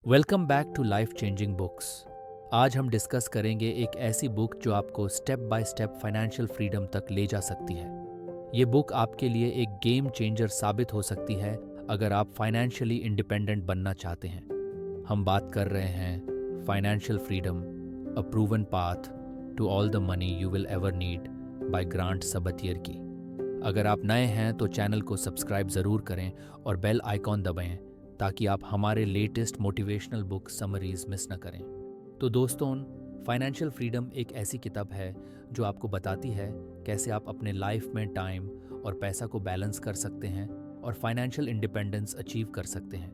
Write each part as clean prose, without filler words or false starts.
Welcome back to life changing books. आज हम discuss करेंगे एक ऐसी बुक जो आपको step by step financial freedom तक ले जा सकती है। ये बुक आपके लिए एक गेम चेंजर साबित हो सकती है अगर आप फाइनेंशियली इंडिपेंडेंट बनना चाहते हैं। हम बात कर रहे हैं financial freedom, a proven path to all the money you will ever need by Grant Sabatier की। अगर आप नए हैं तो चैनल को सब्सक्राइब ज़रूर करें और बेल आइकॉन दबाएं ताकि आप हमारे latest motivational book summaries miss न करें। तो दोस्तों, फाइनेंशियल फ्रीडम एक ऐसी किताब है जो आपको बताती है कैसे आप अपने लाइफ में टाइम और पैसा को बैलेंस कर सकते हैं और फाइनेंशियल इंडिपेंडेंस अचीव कर सकते हैं।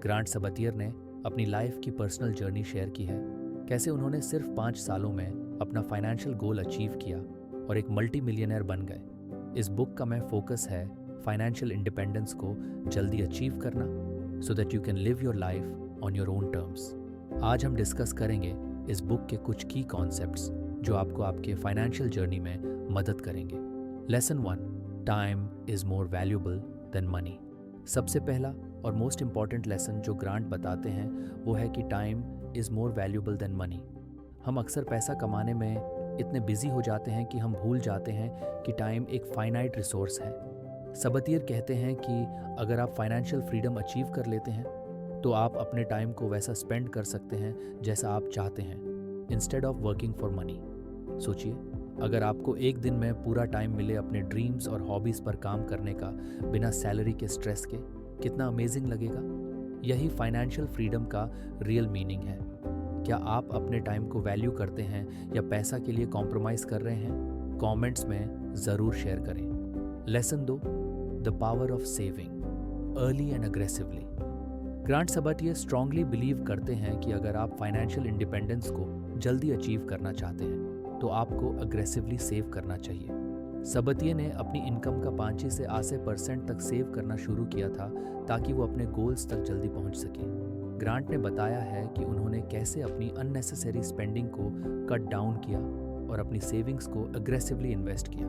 ग्रांट सबतियर ने अपनी लाइफ की पर्सनल जर्नी शेयर की है, कैसे उन्होंने सिर्फ 5 सालों में अपना फाइनेंशियल गोल अचीव किया और एक मल्टी मिलियनर बन गए। इस बुक का मैं फोकस है फाइनेंशियल इंडिपेंडेंस को जल्दी अचीव करना so that you can live your life on your own terms। आज हम डिस्कस करेंगे इस बुक के कुछ की कॉन्सेप्ट्स जो आपको आपके फाइनेंशियल जर्नी में मदद करेंगे। Lesson 1, time is more valuable then money. सबसे पहला और मोस्ट इम्पॉर्टेंट लेसन जो ग्रांट बताते हैं वो है कि time is more valuable then money. हम अक्सर पैसा कमाने में इतने बिजी हो जाते हैं कि हम भूल जाते हैं कि टाइम एक फाइनाइट रिसोर्स है। सबतियर कहते हैं कि अगर आप फाइनेंशियल फ्रीडम अचीव कर लेते हैं तो आप अपने टाइम को वैसा स्पेंड कर सकते हैं जैसा आप चाहते हैं, instead of working for money. सोचिए, अगर आपको एक दिन में पूरा टाइम मिले अपने ड्रीम्स और हॉबीज़ पर काम करने का बिना सैलरी के स्ट्रेस के, कितना अमेजिंग लगेगा। यही फाइनेंशियल फ्रीडम का रियल मीनिंग है। क्या आप अपने टाइम को वैल्यू करते हैं या पैसा के लिए कॉम्प्रोमाइज़ कर रहे हैं? कमेंट्स में ज़रूर शेयर करें। Lesson 2, the power of saving early and aggressively. Grant Sabatier strongly believe करते हैं कि अगर आप फाइनेंशियल इंडिपेंडेंस को जल्दी अचीव करना चाहते हैं तो आपको अग्रेसिवली सेव करना चाहिए। सबतियर ने अपनी इनकम का 5 से 8% तक सेव करना शुरू किया था ताकि वो अपने गोल्स तक जल्दी पहुंच सके। ग्रांट ने बताया है कि उन्होंने कैसे अपनी अननेसेसरी स्पेंडिंग को कट डाउन किया और अपनी सेविंग्स को अग्रेसिवली इन्वेस्ट किया।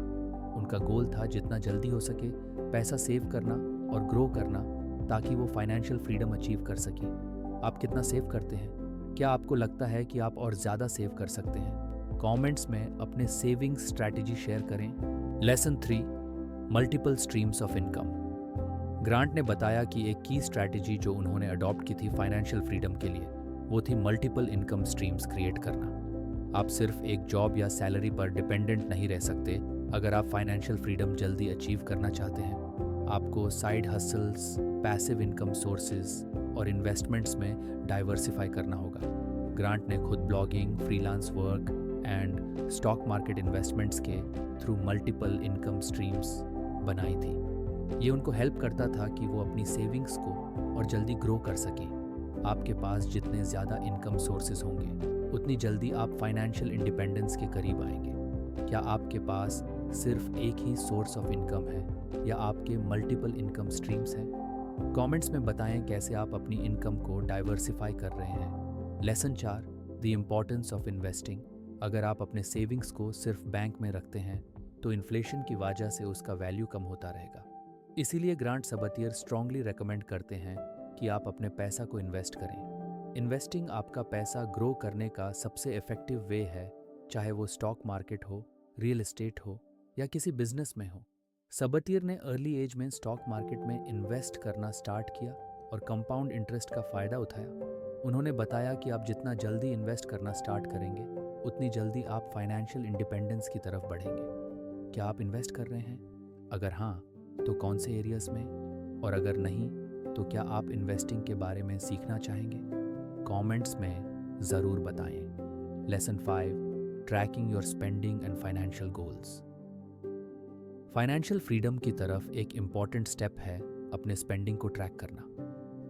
उनका गोल था जितना जल्दी हो सके पैसा सेव करना और ग्रो करना ताकि वो फाइनेंशियल फ्रीडम अचीव कर सके। आप कितना सेव करते हैं? क्या आपको लगता है कि आप और ज़्यादा सेव कर सकते हैं? कमेंट्स में अपने सेविंग स्ट्रैटेजी शेयर करें। Lesson 3, multiple streams of income. Grant ने बताया कि एक की स्ट्रैटेजी जो उन्होंने अडॉप्ट की थी फाइनेंशियल फ्रीडम के लिए वो थी मल्टीपल इनकम स्ट्रीम्स क्रिएट करना। आप सिर्फ एक जॉब या सैलरी पर डिपेंडेंट नहीं रह सकते। अगर आप फाइनेंशियल फ्रीडम जल्दी अचीव करना चाहते हैं, आपको side hustles, passive income sources और इन्वेस्टमेंट्स में डाइवर्सिफाई करना होगा। ग्रांट ने खुद blogging, freelance work and stock market investments के थ्रू मल्टीपल इनकम स्ट्रीम्स बनाई थी। ये उनको हेल्प करता था कि वो अपनी सेविंग्स को और जल्दी ग्रो कर सके। आपके पास जितने ज़्यादा इनकम सोर्सेज होंगे उतनी जल्दी आप फाइनेंशियल इंडिपेंडेंस के करीब आएंगे। क्या आपके पास सिर्फ एक ही सोर्स ऑफ इनकम है या आपके मल्टीपल इनकम स्ट्रीम्स हैं? कमेंट्स में बताएं कैसे आप अपनी इनकम को डाइवर्सिफाई कर रहे हैं। Lesson 4, the importance of investing. अगर आप अपने सेविंग्स को सिर्फ बैंक में रखते हैं तो इन्फ्लेशन की वजह से उसका वैल्यू कम होता रहेगा। इसीलिए ग्रांट सबतियर स्ट्रांगली रेकमेंड करते हैं कि आप अपने पैसा को इन्वेस्ट करें। इन्वेस्टिंग आपका पैसा ग्रो करने का सबसे इफेक्टिव वे है, चाहे वो स्टॉक मार्केट हो, रियल एस्टेट हो या किसी बिजनेस में हो। सबतियर ने अर्ली एज में स्टॉक मार्केट में इन्वेस्ट करना स्टार्ट किया और कंपाउंड इंटरेस्ट का फ़ायदा उठाया। उन्होंने बताया कि आप जितना जल्दी इन्वेस्ट करना स्टार्ट करेंगे उतनी जल्दी आप फाइनेंशियल इंडिपेंडेंस की तरफ बढ़ेंगे। क्या आप इन्वेस्ट कर रहे हैं? अगर हाँ, तो कौन से एरियाज में? और अगर नहीं, तो क्या आप इन्वेस्टिंग के बारे में सीखना चाहेंगे? कमेंट्स में ज़रूर बताएं। Lesson 5, trekking your spending and financial goals. Financial freedom की तरफ एक इम्पॉर्टेंट स्टेप है अपने स्पेंडिंग को ट्रैक करना।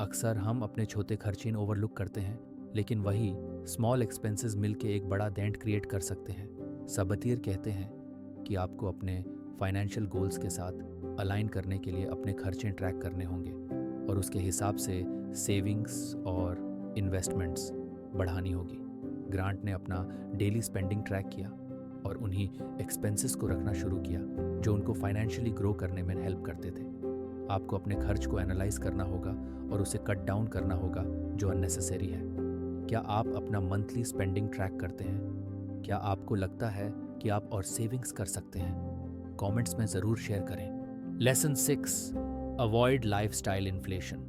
अक्सर हम अपने छोटे खर्चीन ओवरलुक करते हैं, लेकिन वही स्मॉल एक्सपेंसेस मिलके एक बड़ा डेंट क्रिएट कर सकते हैं। सबतियर कहते हैं कि आपको अपने फाइनेंशियल गोल्स के साथ अलाइन करने के लिए अपने खर्चे ट्रैक करने होंगे और उसके हिसाब से सेविंग्स और इन्वेस्टमेंट्स बढ़ानी होगी। ग्रांट ने अपना डेली स्पेंडिंग ट्रैक किया और उन्हीं एक्सपेंसेस को रखना शुरू किया जो उनको फाइनेंशियली ग्रो करने में हेल्प करते थे। आपको अपने खर्च को एनालाइज करना होगा और उसे कट डाउन करना होगा जो अननेसेसरी है। क्या आप अपना मंथली स्पेंडिंग ट्रैक करते हैं? क्या आपको लगता है कि आप और सेविंग्स कर सकते हैं? कमेंट्स में ज़रूर शेयर करें। Lesson 6, avoid lifestyle inflation.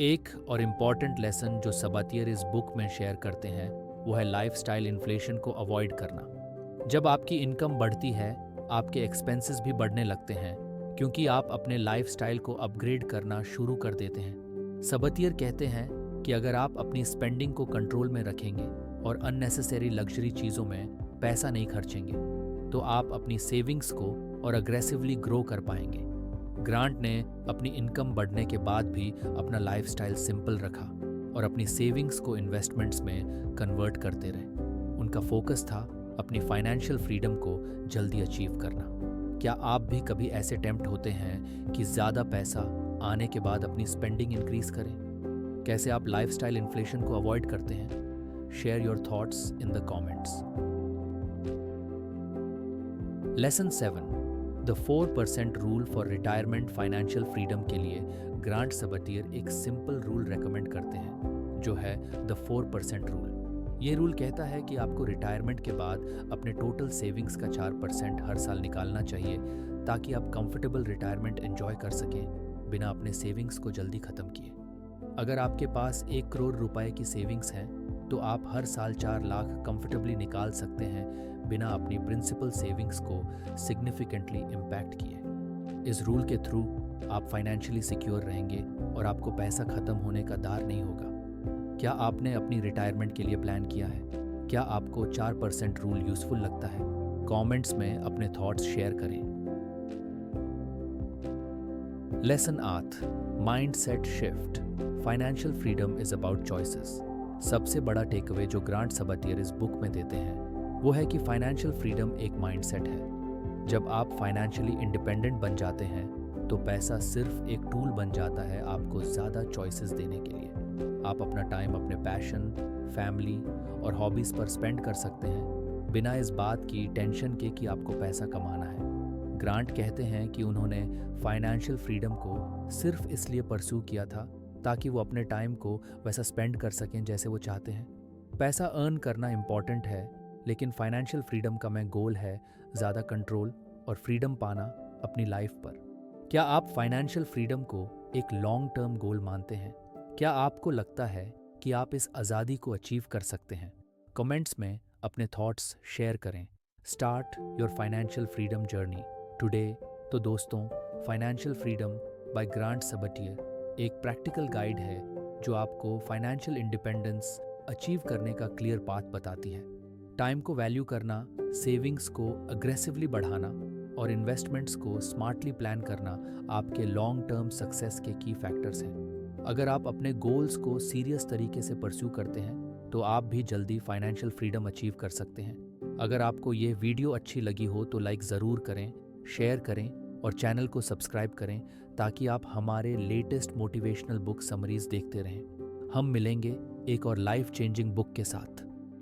एक और इम्पॉर्टेंट लेसन जो सबतियर इस बुक में शेयर करते हैं वो है लाइफस्टाइल इन्फ्लेशन को अवॉइड करना। जब आपकी इनकम बढ़ती है, आपके एक्सपेंसेस भी बढ़ने लगते हैं क्योंकि आप अपने लाइफस्टाइल को अपग्रेड करना शुरू कर देते हैं। सबतियर कहते हैं कि अगर आप अपनी स्पेंडिंग को कंट्रोल में रखेंगे और अननेसेसरी लग्जरी चीज़ों में पैसा नहीं खर्चेंगे तो आप अपनी सेविंग्स को और अग्रेसिवली ग्रो कर पाएंगे। ग्रांट ने अपनी इनकम बढ़ने के बाद भी अपना लाइफस्टाइल सिंपल रखा और अपनी सेविंग्स को इन्वेस्टमेंट्स में कन्वर्ट करते रहे। उनका फोकस था अपनी फाइनेंशियल फ्रीडम को जल्दी अचीव करना। क्या आप भी कभी ऐसे टेम्प्ट होते हैं कि ज़्यादा पैसा आने के बाद अपनी स्पेंडिंग इंक्रीज करें? कैसे आप लाइफस्टाइल इन्फ्लेशन को अवॉइड करते हैं? Share your thoughts in the comments. Lesson 7, the 4% rule for retirement financial freedom के लिए ग्रांट सबतियर एक सिंपल रूल रेकमेंड करते हैं जो है द 4% रूल। ये रूल कहता है कि आपको रिटायरमेंट के बाद अपने टोटल सेविंग्स का 4% हर साल निकालना चाहिए ताकि आप कंफर्टेबल रिटायरमेंट एंजॉय कर सकें बिना अपने सेविंग्स को जल्दी ख़त्म किए। अगर आपके पास 1 करोड़ रुपए की सेविंग्स हैं तो आप हर साल 4 लाख कंफर्टेबली निकाल सकते हैं बिना अपनी प्रिंसिपल सेविंग्स को सिग्निफिकेंटली इम्पैक्ट किए। इस रूल के थ्रू आप फाइनेंशियली सिक्योर रहेंगे और आपको पैसा ख़त्म होने का डर नहीं होगा। क्या आपने अपनी रिटायरमेंट के लिए प्लान किया है? क्या आपको 4% रूल यूज़फुल लगता है? कमेंट्स में अपने थॉट्स शेयर करें। Lesson 8, mindset shift. Financial freedom is about choices. सबसे बड़ा टेकअवे जो ग्रांट सबतियर इस बुक में देते हैं वो है कि फाइनेंशियल फ्रीडम एक माइंडसेट है। जब आप फाइनेंशियली इंडिपेंडेंट बन जाते हैं तो पैसा सिर्फ एक टूल बन जाता है आपको ज़्यादा चॉइसेस देने के लिए। आप अपना टाइम अपने पैशन, फैमिली और हॉबीज़ पर स्पेंड कर सकते हैं बिना इस बात की टेंशन के कि आपको पैसा कमाना है। ग्रांट कहते हैं कि उन्होंने फाइनेंशियल फ्रीडम को सिर्फ इसलिए परस्यू किया था ताकि वो अपने टाइम को वैसा स्पेंड कर सकें जैसे वो चाहते हैं। पैसा अर्न करना इम्पॉर्टेंट है लेकिन फाइनेंशियल फ्रीडम का मैं गोल है ज़्यादा कंट्रोल और फ्रीडम पाना अपनी लाइफ पर। क्या आप फाइनेंशियल फ्रीडम को एक लॉन्ग टर्म गोल मानते हैं? क्या आपको लगता है कि आप इस आज़ादी को अचीव कर सकते हैं? कमेंट्स में अपने थॉट्स शेयर करें। Start your financial freedom journey today. तो दोस्तों, फाइनेंशियल फ्रीडम बाय ग्रांट सबतियर एक प्रैक्टिकल गाइड है जो आपको फाइनेंशियल इंडिपेंडेंस अचीव करने का क्लियर पाथ बताती है। टाइम को वैल्यू करना, सेविंग्स को अग्रेसिवली बढ़ाना और इन्वेस्टमेंट्स को स्मार्टली प्लान करना आपके लॉन्ग टर्म सक्सेस के की फैक्टर्स हैं। अगर आप अपने गोल्स को सीरियस तरीके से परस्यू करते हैं तो आप भी जल्दी फाइनेंशियल फ्रीडम अचीव कर सकते हैं। अगर आपको ये वीडियो अच्छी लगी हो तो लाइक ज़रूर करें, शेयर करें और चैनल को सब्सक्राइब करें ताकि आप हमारे लेटेस्ट मोटिवेशनल बुक समरीज देखते रहें। हम मिलेंगे एक और लाइफ चेंजिंग बुक के साथ।